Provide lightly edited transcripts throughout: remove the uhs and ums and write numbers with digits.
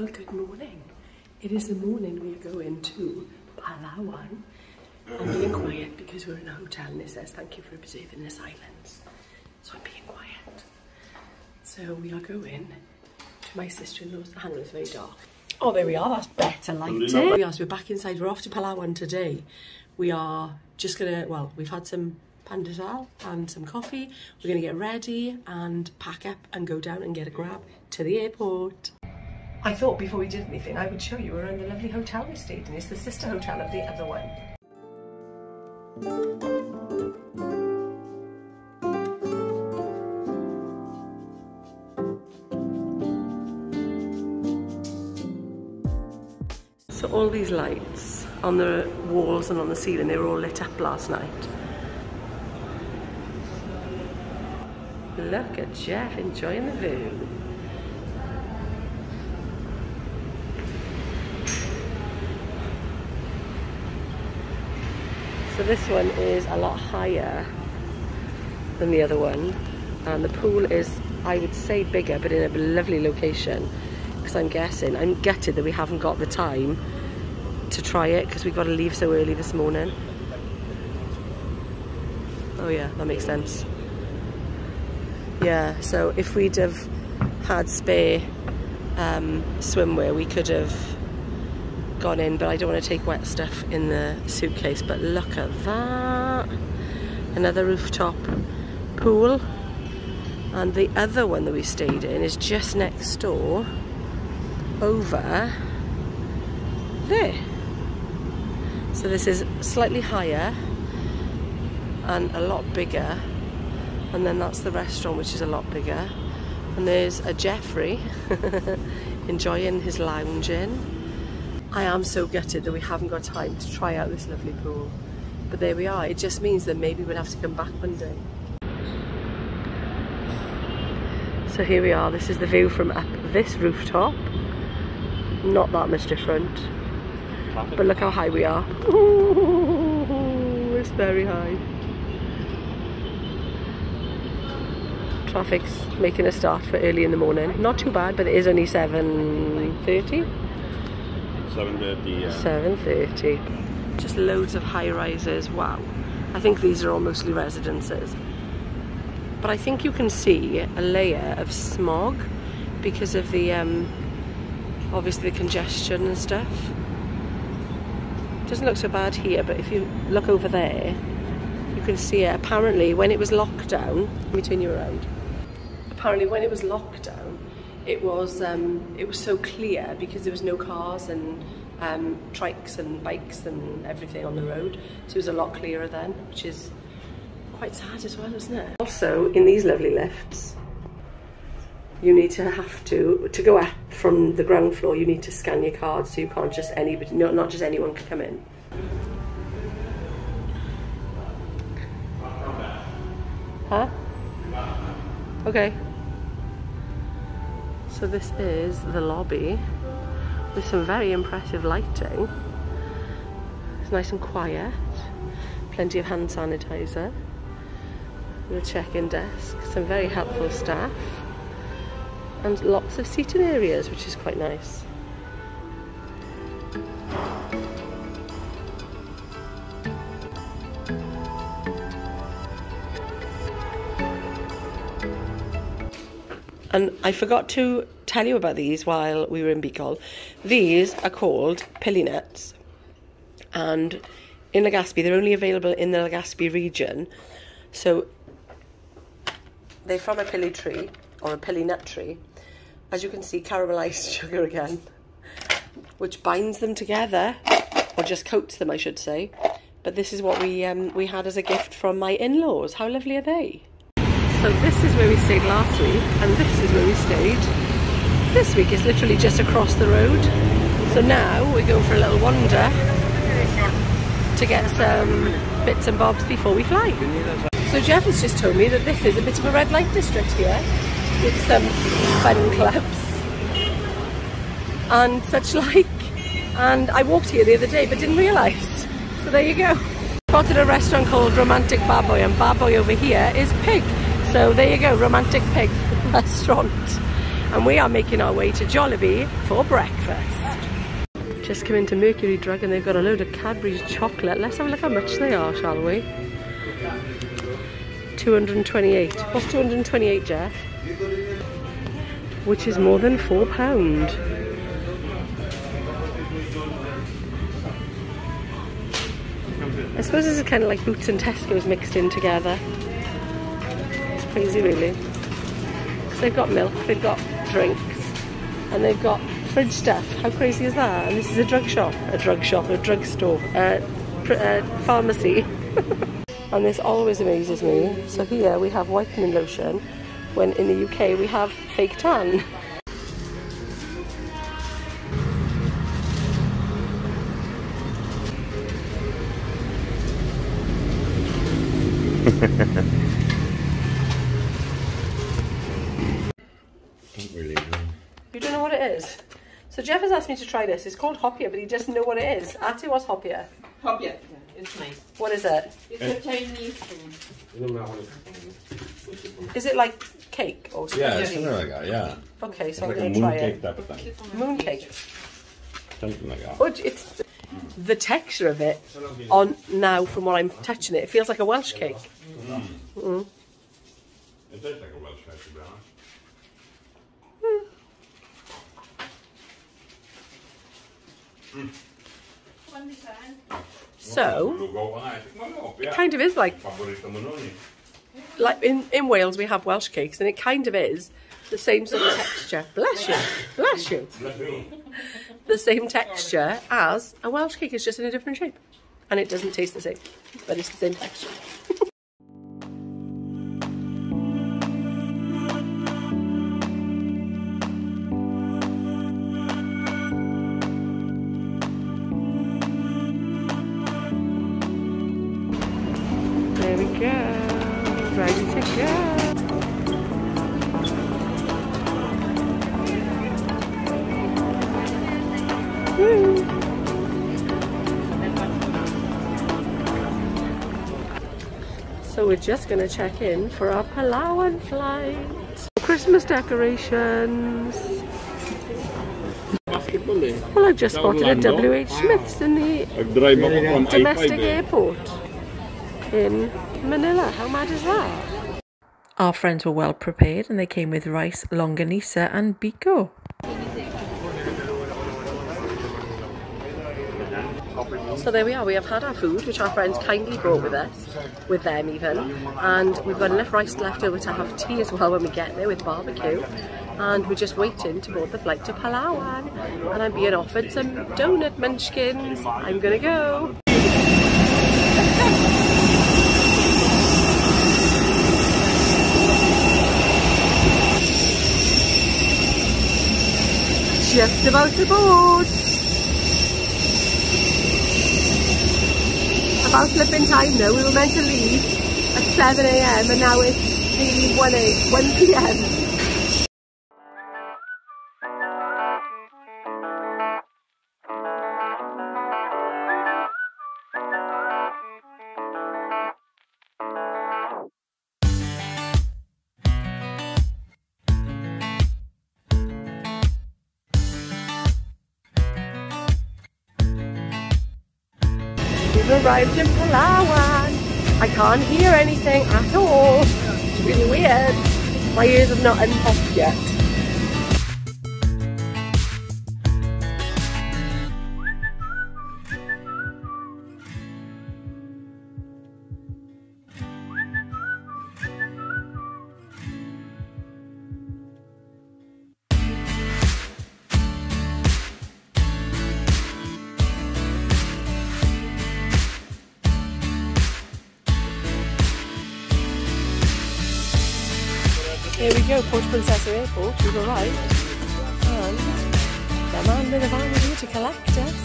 Well, good morning. It is the morning we are going to Palawan. I'm being quiet because we're in a hotel and it says thank you for observing the silence. So I'm being quiet. So we are going to my sister-in-law's. Hang on, it's very dark. Oh, there we are. That's better lighting. Yes, we're back inside. We're off to Palawan today. We are just gonna, well, we've had some pandesal and some coffee. We're gonna get ready and pack up and go down and get a grab to the airport. I thought before we did anything, I would show you around the lovely hotel we stayed in. It's the sister hotel of the other one. So all these lights on the walls and on the ceiling, they were all lit up last night. Look at Jeff enjoying the view. So this one is a lot higher than the other one, and the pool is, I would say, bigger, but in a lovely location. Because I'm gutted that we haven't got the time to try it because we got to leave so early this morning. Oh yeah, that makes sense. Yeah, so if we'd have had spare swimwear, we could have gone in, but I don't want to take wet stuff in the suitcase. But look at that, another rooftop pool. And the other one that we stayed in is just next door over there. So this is slightly higher and a lot bigger, and then that's the restaurant, which is a lot bigger. And there's a Jeffrey enjoying his lounging. I am so gutted that we haven't got time to try out this lovely pool, but there we are. It just means that maybe we'll have to come back one day. So here we are. This is the view from up this rooftop. Not that much different, but look how high we are. Ooh, it's very high. Traffic's making a start for early in the morning. Not too bad, but it is only 7:30. 7:30, yeah. 7:30. Just loads of high rises. Wow. I think these are all mostly residences. But I think you can see a layer of smog because of the, obviously the congestion and stuff. Doesn't look so bad here, but if you look over there, you can see it. Apparently, when it was locked down, let me turn you around. Apparently, when it was locked down, it was so clear because there was no cars and trikes and bikes and everything on the road. So it was a lot clearer then, which is quite sad as well, isn't it? Also, in these lovely lifts, you need to go up from the ground floor, you need to scan your card, so you can't just anybody, not just anyone can come in. Huh? Okay. So this is the lobby with some very impressive lighting. It's nice and quiet. Plenty of hand sanitizer. The check-in desk. Some very helpful staff. And lots of seating areas, which is quite nice. And I forgot to tell you about these while we were in Bicol. These are called pili nuts. And in Legazpi, they're only available in the Legazpi region. So they're from a pili tree, or a pili nut tree. As you can see, caramelized sugar again, which binds them together, or just coats them, I should say. But this is what we had as a gift from my in-laws. How lovely are they? So this is where we stayed last week, and this is where we stayed this week. It's literally just across the road. So now we're going for a little wander to get some bits and bobs before we fly. So Jeff has just told me that this is a bit of a red light district here, with some fun clubs and such like. And I walked here the other day but didn't realise. So there you go. Spotted a restaurant called Romantic Baboy, and baboy over here is pig. So there you go, Romantic Pig restaurant. And we are making our way to Jollibee for breakfast. Just come into Mercury Drug and they've got a load of Cadbury's chocolate. Let's have a look how much they are, shall we? 228. What's 228, Jeff? Which is more than £4. I suppose this is kind of like Boots and Tesco's mixed in together. It's crazy, really. So they've got milk, they've got drinks, and they've got fridge stuff. How crazy is that? And this is a drug shop, a drugstore, a pharmacy. And this always amazes me. So here we have whitening lotion, when in the UK we have fake tan. You don't know what it is? So Jeff has asked me to try this. It's called Hopia, but he doesn't know what it is. Ati, what's Hopia? Hopia, yeah, it's nice. What is it? It's a Chinese thing. Is it like cake or something? Yeah, it's something like that, yeah. Okay, so It's I'm like going a to try mooncake it. type of thing. Mooncake. Something like that. But it's the texture of it on now from what I'm touching it. It feels like a Welsh cake. Mm. It tastes like a Welsh cake, to be honest. So, it kind of is like in Wales we have Welsh cakes, and it kind of is the same sort of texture. Bless you, bless you. The same texture as a Welsh cake, is just in a different shape, and it doesn't taste the same, but it's the same texture. There we go, ready to go. Woo. So we're just going to check in for our Palawan flight. Christmas decorations. Well, I've just spotted a WH Smith's in the domestic airport in Manila. How mad is that? Our friends were well prepared and they came with rice, longanisa and biko. So there we are, we have had our food, which our friends kindly brought with us, with them even, and we've got enough rice left over to have tea as well when we get there with barbecue, and we're just waiting to board the flight to Palawan, and I'm being offered some donut munchkins. I'm gonna go. Just about to board. About flipping time now. We were meant to leave at 7 AM and now it's nearly 1 PM. We've arrived in Palawan. I can't hear anything at all. It's really weird. My ears have not unpopped yet. Here we go, Puerto Princesa Airport, we've arrived, and the man with the van is here to collect us.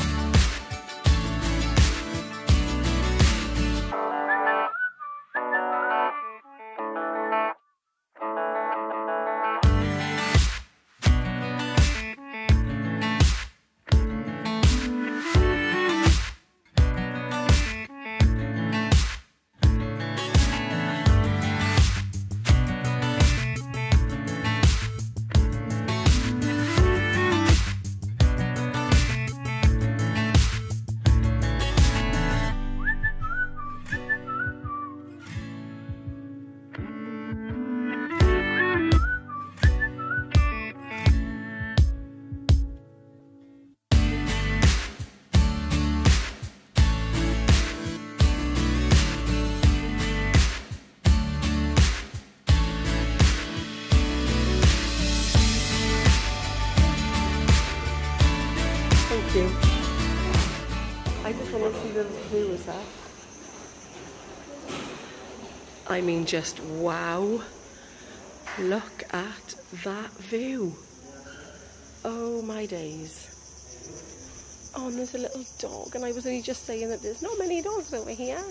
you. I just want to see the view is that. I mean, just wow. Look at that view. Oh my days. Oh, and there's a little dog, and I was only just saying that there's not many dogs over here.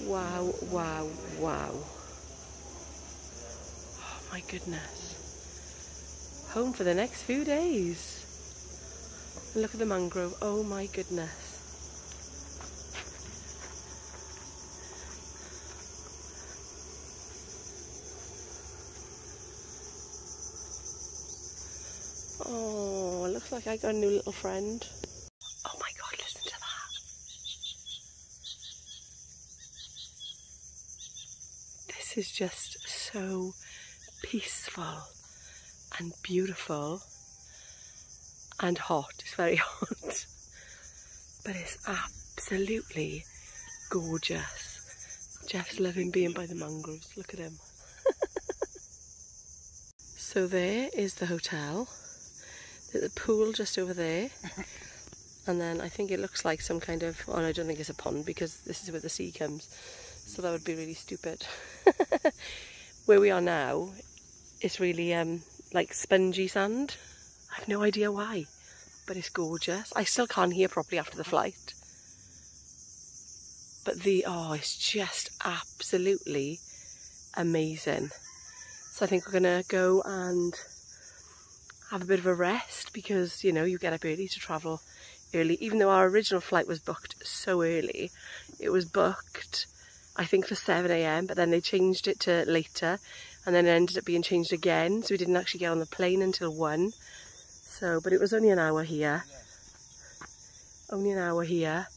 Wow, wow, wow. Oh my goodness. Home for the next few days. And look at the mangrove. Oh my goodness. Oh, it looks like I got a new little friend. Oh my God, listen to that. This is just so peaceful and beautiful and hot. It's very hot, but it's absolutely gorgeous. Jeff's loving being by the mangroves. Look at him. So there is the hotel. There's a pool just over there. And then I think it looks like some kind of, oh no, I don't think it's a pond because this is where the sea comes. So that would be really stupid. Where we are now, it's really like spongy sand. I have no idea why, but it's gorgeous. I still can't hear properly after the flight. But oh, it's just absolutely amazing. So I think we're gonna go and have a bit of a rest because, you know, you get up early to travel early. Even though our original flight was booked so early, it was booked, I think, for 7 AM, but then they changed it to later, and then it ended up being changed again, so we didn't actually get on the plane until 1. So, but it was only an hour here. Only an hour here,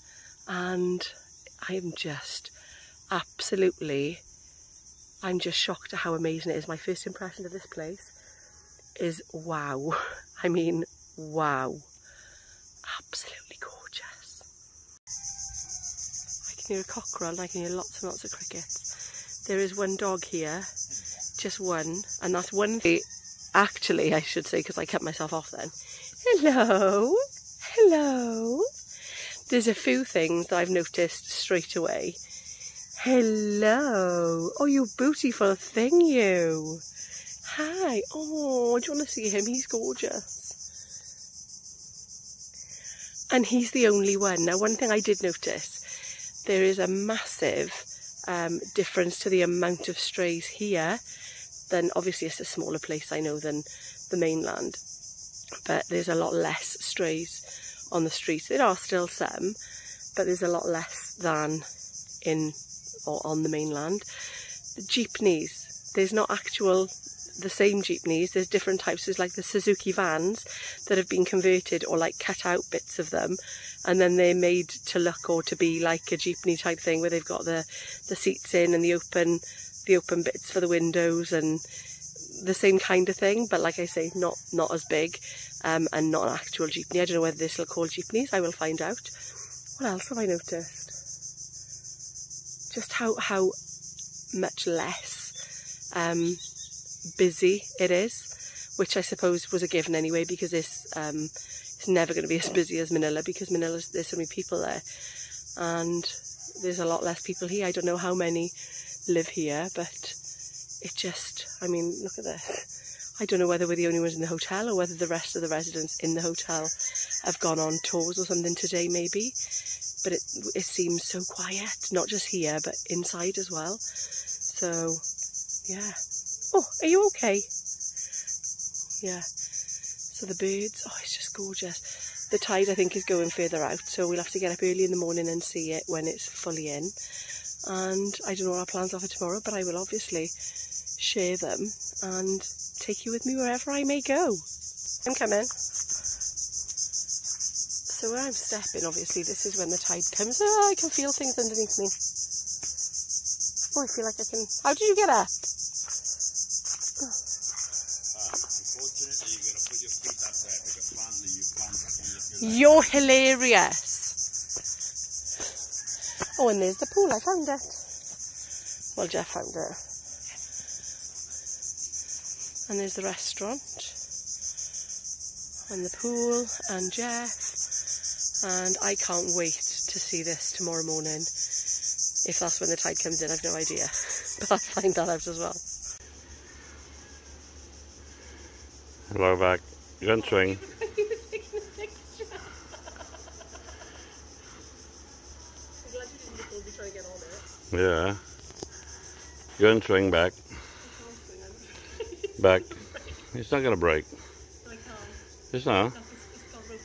and I am just absolutely, I'm just shocked at how amazing it is. My first impression of this place is wow. I mean, wow. Absolutely gorgeous. I can hear a cockerel and I can hear lots and lots of crickets. There is one dog here, just one, and that's one thing. Actually, I should say, because I kept myself off then. Hello, hello. There's a few things that I've noticed straight away. Hello. Oh, you beautiful thing, you. Hi. Oh, do you want to see him? He's gorgeous. And he's the only one. Now, one thing I did notice, there is a massive difference to the amount of strays here. Then obviously it's a smaller place, I know, than the mainland. But there's a lot less strays on the streets. There are still some, but there's a lot less than in or on the mainland. The jeepneys, there's not the same jeepneys. There's different types. There's like the Suzuki vans that have been converted or like cut out bits of them, and then they're made to look or to be like a jeepney type thing where they've got the seats in and the open bits for the windows and the same kind of thing, but like I say, not as big and not an actual jeepney. I don't know whether they're still called jeepneys. I will find out. What else have I noticed? Just how much less busy it is, which I suppose was a given anyway, because it's never going to be as busy as Manila, because there's so many people there, and there's a lot less people here. I don't know how many live here, but it just, I mean, look at this. I don't know whether we're the only ones in the hotel or whether the rest of the residents in the hotel have gone on tours or something today maybe, but it seems so quiet, not just here but inside as well. So yeah. Oh, are you okay? Yeah. So the birds, oh, it's just gorgeous. The tide, I think, is going further out, so we'll have to get up early in the morning and see it when it's fully in. And I don't know what our plans are for tomorrow, but I will obviously share them and take you with me wherever I may go. I'm coming. So where I'm stepping, obviously, this is when the tide comes. Oh, I can feel things underneath me. Oh, I feel like I can... How did you get up? Unfortunately, you're going to put your feet up there because finally you can't on your You're hilarious. Oh, and there's the pool. I found it. Well, Jeff found it. And there's the restaurant. and the pool and Jeff, and I can't wait to see this tomorrow morning. If that's when the tide comes in, I've no idea, but I'll find that out as well. Hello back. You don't swing. You were taking a picture. I'm glad you didn't before we try to get on it. Yeah. You don't swing back. Back. It's not gonna break. I can't. It's not. It's got rope.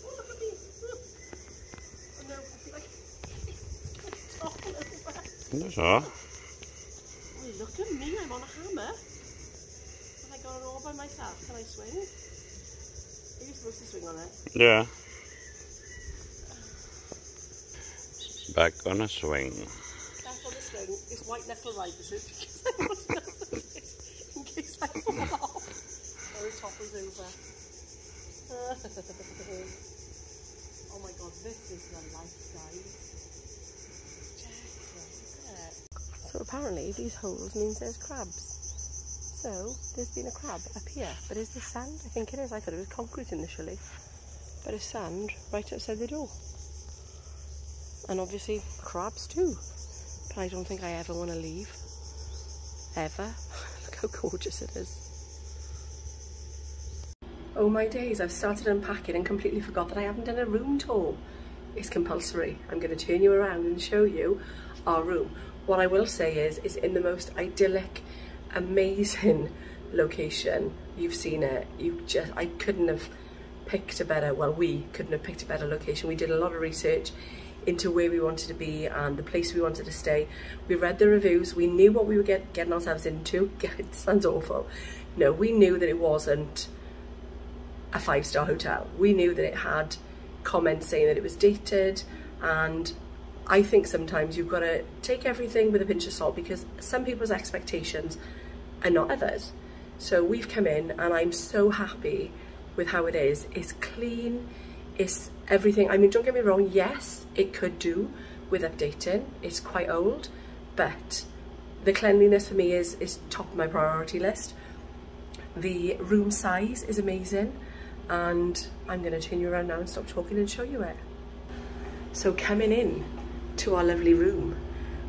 Oh, look at me. Oh no, I feel like it's toppling over. That's all. Oh, look at me, I'm on a hammer. Have I got it all by myself? Can I swing? Are you supposed to swing on it? Yeah. Back on a swing. Back on the swing. It's white knuckle ride, this is, because I want to in case I fall off. Or it topples over. Oh my god, this is the life, guys. Check it. So apparently these holes means there's crabs. So there's been a crab up here. But is this sand? I think it is. I thought it was concrete initially. But it's sand right outside the door. And obviously crabs too. But I don't think I ever want to leave. Ever. Look how gorgeous it is. Oh my days, I've started unpacking and completely forgot that I haven't done a room tour. It's compulsory. I'm going to turn you around and show you our room. What I will say is it's in the most idyllic, amazing location. You've seen it. I couldn't have picked a better, well, we couldn't have picked a better location. We did a lot of research into where we wanted to be and the place we wanted to stay. We read the reviews. We knew what we were getting ourselves into. It sounds awful. No, we knew that it wasn't a 5-star hotel. We knew that it had comments saying that it was dated, and I think sometimes you've got to take everything with a pinch of salt because some people's expectations are not others. So we've come in and I'm so happy with how it is. It's clean, it's everything. I mean, don't get me wrong, yes, it could do with updating. It's quite old, but the cleanliness for me is top of my priority list. The room size is amazing, and I'm going to turn you around now and stop talking and show you it. So coming in to our lovely room,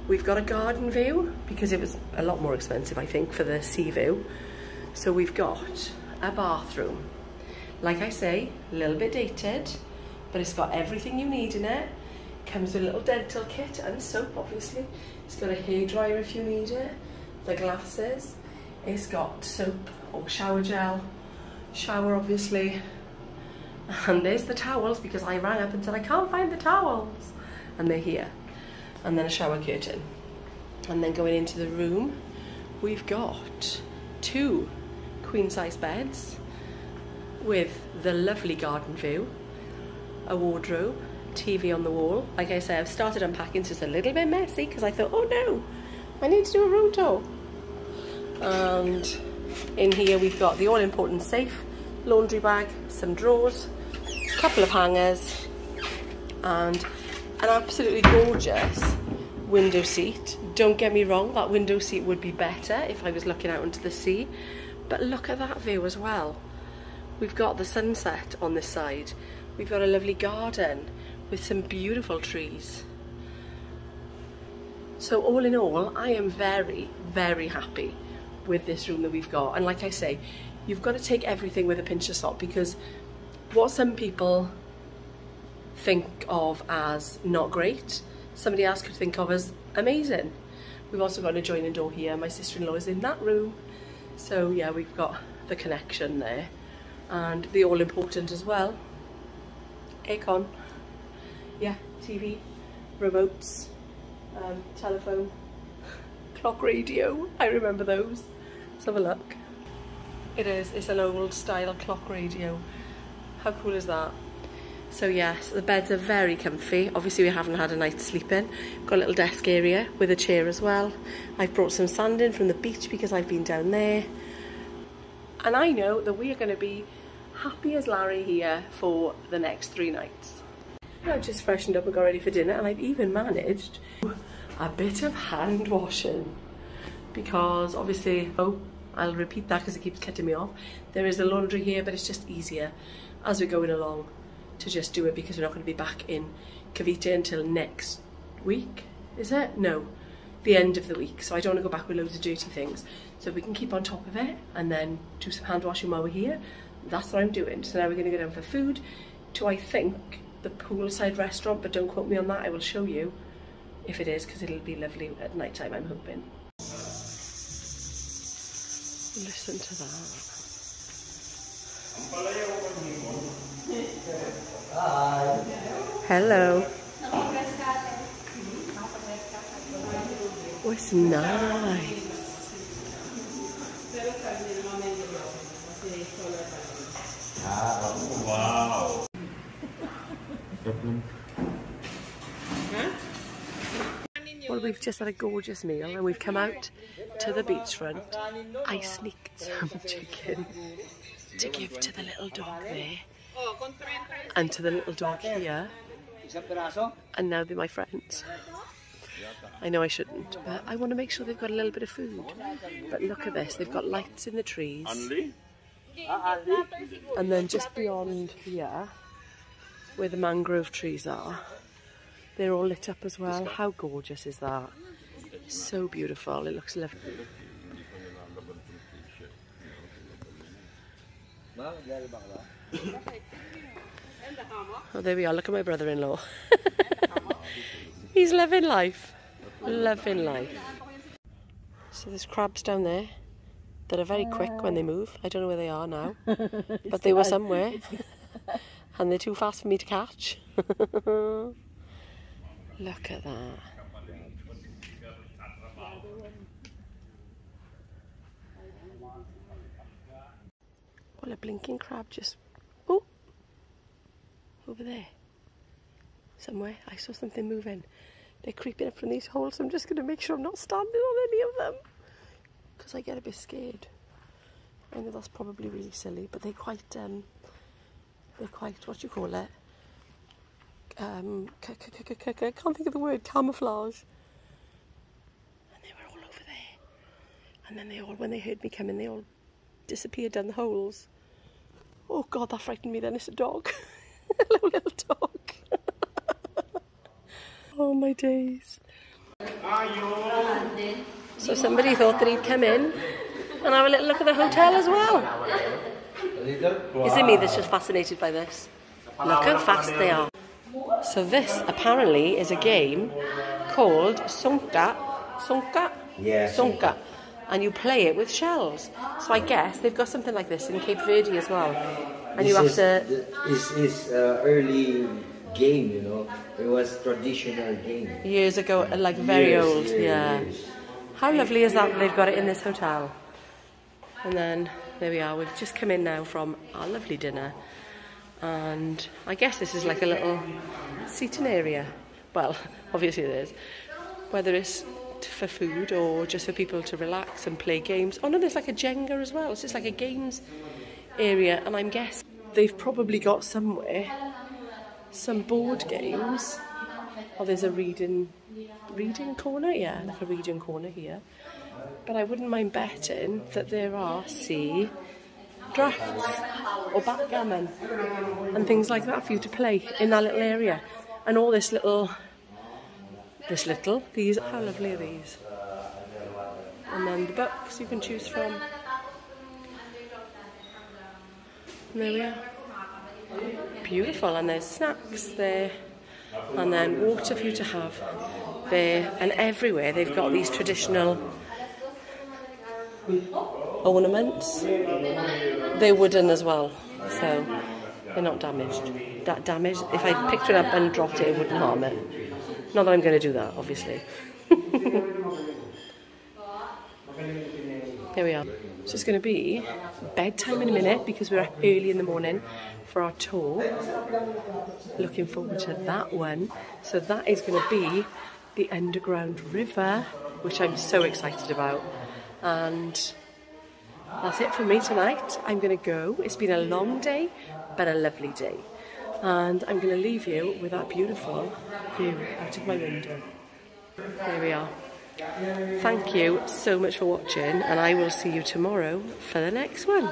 we've got a garden view because it was a lot more expensive, I think, for the sea view. So we've got a bathroom. Like I say, a little bit dated, but it's got everything you need in it. Comes with a little dental kit and soap, obviously. It's got a hairdryer if you need it, the glasses. It's got soap or shower gel, shower obviously, and there's the towels because I ran up and said I can't find the towels, and they're here. And then a shower curtain. And then going into the room, we've got 2 queen-size beds with the lovely garden view, a wardrobe, TV on the wall. Like I said, I've started unpacking, so it's a little bit messy because I thought, oh no, I need to do a room tour. And in here we've got the all-important safe, laundry bag, some drawers, a couple of hangers, and an absolutely gorgeous window seat. Don't get me wrong, that window seat would be better if I was looking out into the sea, but look at that view as well. We've got the sunset on this side. We've got a lovely garden with some beautiful trees. So all in all, I am very, very happy with this room that we've got. And like I say, you've got to take everything with a pinch of salt, because what some people think of as not great, somebody else could think of as amazing. We've also got an adjoining door here. My sister-in-law is in that room. So yeah, we've got the connection there. And the all-important as well, aircon, yeah, TV, remotes, telephone, clock radio, I remember those. Let's have a look. It's an old style clock radio. How cool is that? So yes, the beds are very comfy. Obviously we haven't had a night's sleep in. Got a little desk area with a chair as well. I've brought some sand in from the beach because I've been down there. And I know that we are going to be happy as Larry here for the next 3 nights. I've just freshened up and got ready for dinner, and I've even managed to a bit of hand washing, because obviously, oh, I'll repeat that because it keeps cutting me off. There is a laundry here, but it's just easier as we're going along to just do it, because we're not going to be back in Cavite until next week, is it? No, the end of the week. So I don't want to go back with loads of dirty things. So we can keep on top of it and then do some hand washing while we're here. That's what I'm doing. So now we're going to go down for food to, I think, the poolside restaurant, but don't quote me on that. I will show you if it is, because it'll be lovely at night time, I'm hoping. Listen to that. Hello. Oh, it's nice. Wow. Well, we've just had a gorgeous meal and we've come out to the beachfront. I sneaked some chicken to give to the little dog there and to the little dog here, and now they're my friends. I know I shouldn't, but I want to make sure they've got a little bit of food. But look at this, they've got lights in the trees. And then just beyond here, where the mangrove trees are, they're all lit up as well. How gorgeous is that? So beautiful, it looks lovely. Oh, there we are, look at my brother-in-law. He's loving life. Loving life. So there's crabs down there that are very quick when they move. I don't know where they are now, but they were somewhere. And they're too fast for me to catch. Look at that. Well, a blinking crab just... Oh! Over there. Somewhere. I saw something moving. They're creeping up from these holes, so I'm just going to make sure I'm not standing on any of them, because I get a bit scared. I know that's probably really silly, but they're quite, what do you call it? I can't think of the word, camouflage. And they were all over there. And then they all, when they heard me coming, they all disappeared down the holes. Oh God, that frightened me then. It's a dog. Hello, little dog. Oh my days. So somebody thought that he'd come in and have a little look at the hotel as well. Is it me that's just fascinated by this? Look how fast they are. So this apparently is a game called Sonka. Sonka? Yeah. Sonka. And you play it with shells. So I guess they've got something like this in Cape Verde as well. And you have to... This is early game, you know. It was traditional game. Years ago, like very old, yeah. How lovely is that they've got it in this hotel? And then, there we are, we've just come in now from our lovely dinner. And I guess this is like a little seating area. Well, obviously it is. Whether it's for food or just for people to relax and play games. Oh no, there's like a Jenga as well. It's just like a games area. And I'm guessing they've probably got somewhere some board games. Oh, there's a reading corner, yeah, like a reading corner here. But I wouldn't mind betting that there are, see, drafts or backgammon and things like that for you to play in that little area. And all these, how lovely are these? And then the books you can choose from. And there we are. Beautiful, and there's snacks there, and then water for you to have there, and everywhere they've got these traditional ornaments. They're wooden as well, so they're not damaged. Damaged. If I picked it up and dropped it, it wouldn't harm it. Not that I'm going to do that, obviously. There we are. So it's going to be bedtime in a minute because we're up early in the morning for our tour. Looking forward to that one. So that is going to be the underground river, which I'm so excited about. And that's it for me tonight. I'm going to go. It's been a long day, but a lovely day. And I'm going to leave you with that beautiful view out of my window. There we are. Thank you so much for watching, and I will see you tomorrow for the next one.